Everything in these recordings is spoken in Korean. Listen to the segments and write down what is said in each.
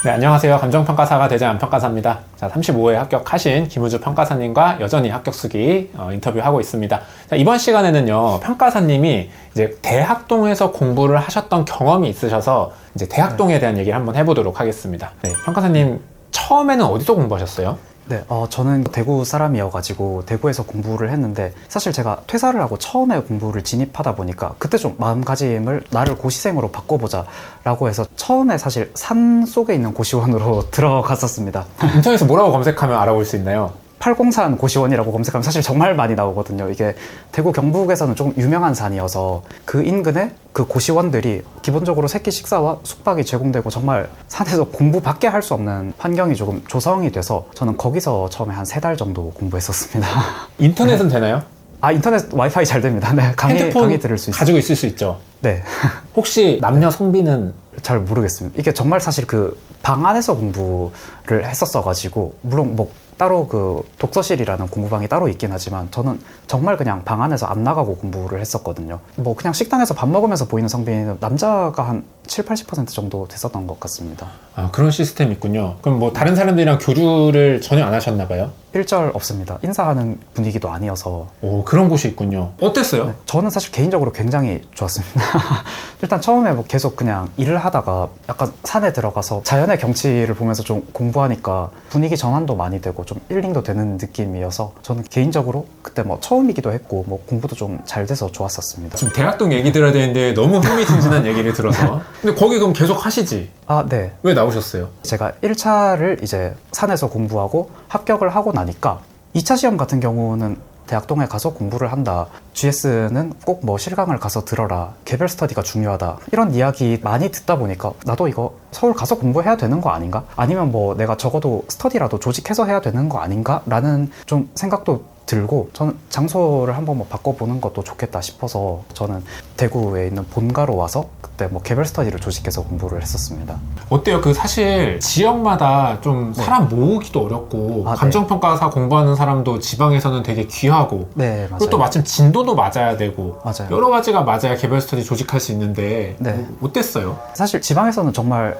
네, 안녕하세요. 감정평가사가 되지 않은 평가사입니다. 자, 35회 합격하신 김우주 평가사님과 여전히 합격수기 인터뷰하고 있습니다. 자, 이번 시간에는요, 평가사님이 이제 대학동에서 공부를 하셨던 경험이 있으셔서 이제 대학동에 대한 얘기를 한번 해보도록 하겠습니다. 네, 평가사님 처음에는 어디서 공부하셨어요? 네, 저는 대구 사람이어가지고 대구에서 공부를 했는데 사실 제가 퇴사를 하고 처음에 공부를 진입하다 보니까 그때 좀 마음가짐을 나를 고시생으로 바꿔보자 라고 해서 처음에 사실 산 속에 있는 고시원으로 들어갔었습니다. 인터넷에서 뭐라고 검색하면 알아볼 수 있나요? 803 고시원이라고 검색하면 사실 정말 많이 나오거든요. 이게 대구 경북에서는 좀 유명한 산이어서 그 인근에 그 고시원들이 기본적으로 새끼 식사와 숙박이 제공되고 정말 산에서 공부밖에 할 수 없는 환경이 조금 조성이 돼서 저는 거기서 처음에 한 3달 정도 공부했었습니다. 인터넷은 되나요? 인터넷 와이파이 잘 됩니다. 네, 핸드폰 강의 들을 수 있어요. 가지고 있을 수 있죠? 네. 혹시 남녀 성비는? 잘 모르겠습니다. 이게 정말 사실 그 방 안에서 공부를 했었어가지고 물론 뭐 따로 그 독서실이라는 공부방이 따로 있긴 하지만 저는 정말 그냥 방 안에서 안 나가고 공부를 했었거든요. 뭐 그냥 식당에서 밥 먹으면서 보이는 성비는 남자가 한 7, 80% 정도 됐었던 것 같습니다. 아, 그런 시스템이 있군요. 그럼 뭐 다른 사람들이랑 교류를 전혀 안 하셨나 봐요? 일절 없습니다. 인사하는 분위기도 아니어서. 오, 그런 곳이 있군요. 어땠어요? 네, 저는 사실 개인적으로 굉장히 좋았습니다. 일단 처음에 뭐 계속 그냥 일을 하다가 약간 산에 들어가서 자연의 경치를 보면서 좀 공부하니까 분위기 전환도 많이 되고 좀 힐링도 되는 느낌이어서 저는 개인적으로 그때 뭐 처음이기도 했고 뭐 공부도 좀 잘 돼서 좋았었습니다. 지금 대학동 얘기 들어야 되는데 너무 흥미진진한 얘기를 들어서. 근데 거기 그럼 계속 하시지? 네. 왜 나오셨어요? 제가 1차를 이제 산에서 공부하고 합격을 하고 나니까 2차 시험 같은 경우는 대학동에 가서 공부를 한다. GS는 꼭 뭐 실강을 가서 들어라. 개별 스터디가 중요하다. 이런 이야기 많이 듣다 보니까 나도 이거 서울 가서 공부해야 되는 거 아닌가? 아니면 뭐 내가 적어도 스터디라도 조직해서 해야 되는 거 아닌가? 라는 좀 생각도 들고 저는 장소를 한번 뭐 바꿔보는 것도 좋겠다 싶어서 저는 대구에 있는 본가로 와서 그때 뭐 개별 스터디를 조직해서 공부를 했었습니다. 어때요? 그 사실 지역마다 좀 사람 모으기도 어렵고 감정평가사 공부하는 사람도 지방에서는 되게 귀하고 네, 맞아요. 그리고 또 마침 진도도 맞아야 되고 맞아요. 여러 가지가 맞아야 개별 스터디 조직할 수 있는데 네. 어땠어요? 사실 지방에서는 정말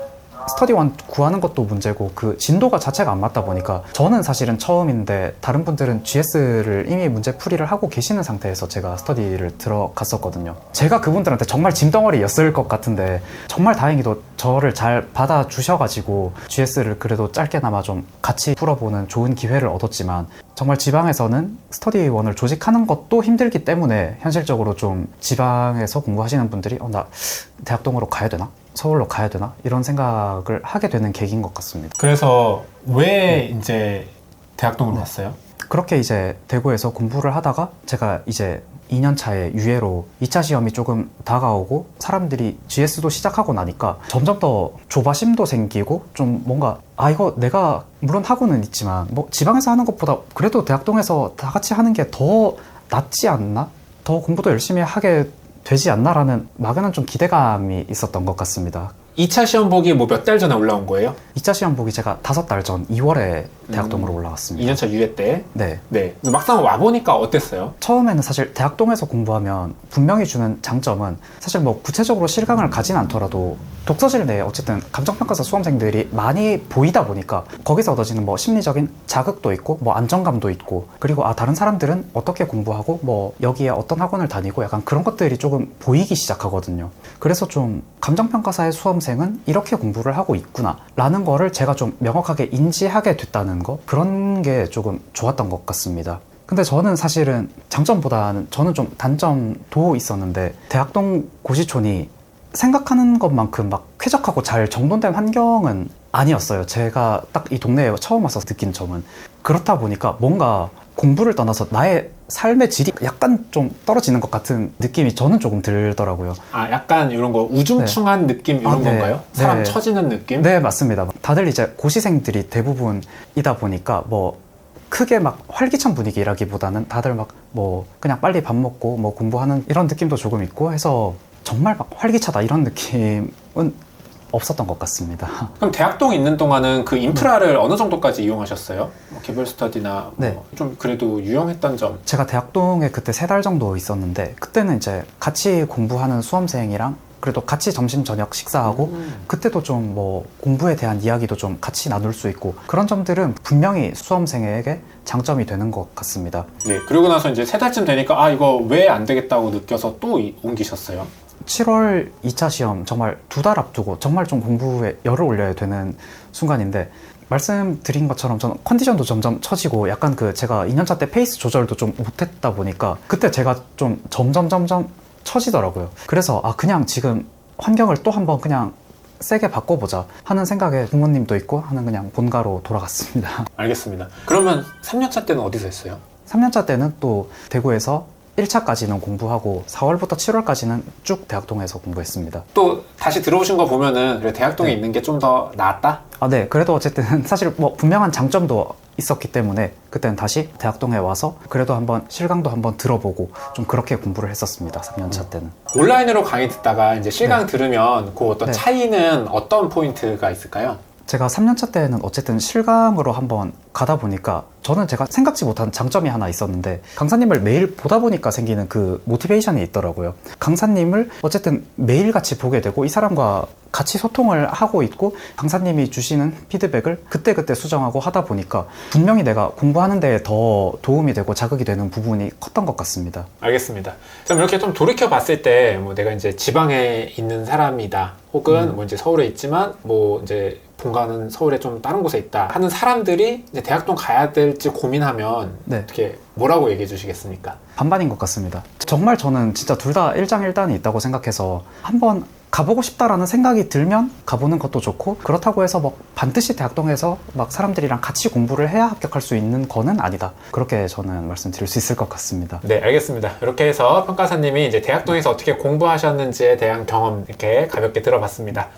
스터디원 구하는 것도 문제고 그 진도가 자체가 안 맞다 보니까 저는 사실은 처음인데 다른 분들은 GS를 이미 문제 풀이를 하고 계시는 상태에서 제가 스터디를 들어갔었거든요. 제가 그분들한테 정말 짐덩어리였을 것 같은데 정말 다행히도 저를 잘 받아주셔가지고 GS를 그래도 짧게나마 좀 같이 풀어보는 좋은 기회를 얻었지만 정말 지방에서는 스터디원을 조직하는 것도 힘들기 때문에 현실적으로 좀 지방에서 공부하시는 분들이 나 대학동으로 가야 되나? 서울로 가야 되나? 이런 생각을 하게 되는 계기인 것 같습니다. 그래서 왜 이제 대학동으로 갔어요? 그렇게 이제 대구에서 공부를 하다가 제가 이제 2년 차에 유예로 2차 시험이 조금 다가오고 사람들이 GS도 시작하고 나니까 점점 더 조바심도 생기고 좀 뭔가 이거 내가 물론 하고는 있지만 뭐 지방에서 하는 것보다 그래도 대학동에서 다 같이 하는 게 더 낫지 않나? 더 공부도 열심히 하게 되지 않나라는 막연한 좀 기대감이 있었던 것 같습니다. 2차 시험 보기 뭐 몇 달 전에 올라온 거예요? 2차 시험 보기 제가 5달 전 2월에 대학동으로 올라왔습니다. 2년차 유예 때? 네. 네. 막상 와보니까 어땠어요? 처음에는 사실 대학동에서 공부하면 분명히 주는 장점은 사실 뭐 구체적으로 실강을 가진 않더라도 독서실 내에 어쨌든 감정평가사 수험생들이 많이 보이다 보니까 거기서 얻어지는 뭐 심리적인 자극도 있고 뭐 안정감도 있고 그리고 다른 사람들은 어떻게 공부하고 뭐 여기에 어떤 학원을 다니고 약간 그런 것들이 조금 보이기 시작하거든요. 그래서 좀 감정평가사의 수험생은 이렇게 공부를 하고 있구나 라는 거를 제가 좀 명확하게 인지하게 됐다는 거 그런 게 조금 좋았던 것 같습니다. 근데 저는 사실은 장점보다는 저는 좀 단점도 있었는데 대학동 고시촌이 생각하는 것만큼 막 쾌적하고 잘 정돈된 환경은 아니었어요. 제가 딱 이 동네에 처음 와서 느낀 점은 그렇다 보니까 뭔가 공부를 떠나서 나의 삶의 질이 약간 좀 떨어지는 것 같은 느낌이 저는 조금 들더라고요. 약간 이런 거 우중충한 느낌 이런 건가요? 사람 처지는 느낌? 네, 맞습니다. 다들 이제 고시생들이 대부분이다 보니까 뭐 크게 막 활기찬 분위기라기보다는 다들 막 뭐 그냥 빨리 밥 먹고 뭐 공부하는 이런 느낌도 조금 있고 해서 정말 막 활기차다 이런 느낌은 없었던 것 같습니다. 그럼 대학동에 있는 동안은 그 인프라를 어느 정도까지 이용하셨어요? 뭐 개별 스터디나 좀 그래도 유용했던 점? 제가 대학동에 그때 3달 정도 있었는데 그때는 이제 같이 공부하는 수험생이랑 그래도 같이 점심 저녁 식사하고 그때도 좀 뭐 공부에 대한 이야기도 좀 같이 나눌 수 있고 그런 점들은 분명히 수험생에게 장점이 되는 것 같습니다. 네, 그리고 나서 이제 3달쯤 되니까 아 이거 왜 안 되겠다고 느껴서 또 옮기셨어요? 7월 2차 시험 정말 2달 앞두고 정말 좀 공부에 열을 올려야 되는 순간인데 말씀드린 것처럼 저는 컨디션도 점점 처지고 약간 그 제가 2년차 때 페이스 조절도 좀 못했다 보니까 그때 제가 좀 점점 처지더라고요. 그래서 아 그냥 지금 환경을 또 한번 그냥 세게 바꿔보자 하는 생각에 부모님도 있고 하는 그냥 본가로 돌아갔습니다. 알겠습니다. 그러면 3년차 때는 어디서 했어요? 3년차 때는 또 대구에서 1차까지는 공부하고 4월부터 7월까지는 쭉 대학동에서 공부했습니다. 또 다시 들어오신 거 보면은 그래, 대학동에 네. 있는 게 좀 더 나았다? 아, 네. 그래도 어쨌든 사실 뭐 분명한 장점도 있었기 때문에 그때는 다시 대학동에 와서 그래도 한번 실강도 한번 들어보고 좀 그렇게 공부를 했었습니다. 3년차 때는. 온라인으로 강의 듣다가 이제 실강 들으면 그 어떤 네. 차이는 어떤 포인트가 있을까요? 제가 3년차 때는 어쨌든 실강으로 한번 가다 보니까 저는 제가 생각지 못한 장점이 하나 있었는데 강사님을 매일 보다 보니까 생기는 그 모티베이션이 있더라고요. 강사님을 어쨌든 매일같이 보게 되고 이 사람과 같이 소통을 하고 있고 강사님이 주시는 피드백을 그때그때 수정하고 하다 보니까 분명히 내가 공부하는 데 더 도움이 되고 자극이 되는 부분이 컸던 것 같습니다. 알겠습니다. 그럼 이렇게 좀 돌이켜 봤을 때 뭐 내가 이제 지방에 있는 사람이다 혹은 뭐 이제 서울에 있지만 뭐 이제 본가는 서울에 좀 다른 곳에 있다 하는 사람들이 이제 대학동 가야 될지 고민하면 네. 어떻게 뭐라고 얘기해 주시겠습니까? 반반인 것 같습니다. 정말 저는 진짜 둘 다 일장일단이 있다고 생각해서 한번 가보고 싶다라는 생각이 들면 가보는 것도 좋고 그렇다고 해서 뭐 반드시 대학동에서 막 사람들이랑 같이 공부를 해야 합격할 수 있는 거는 아니다. 그렇게 저는 말씀드릴 수 있을 것 같습니다. 네, 알겠습니다. 이렇게 해서 평가사님이 이제 대학동에서 어떻게 공부하셨는지에 대한 경험 이렇게 가볍게 들어봤습니다.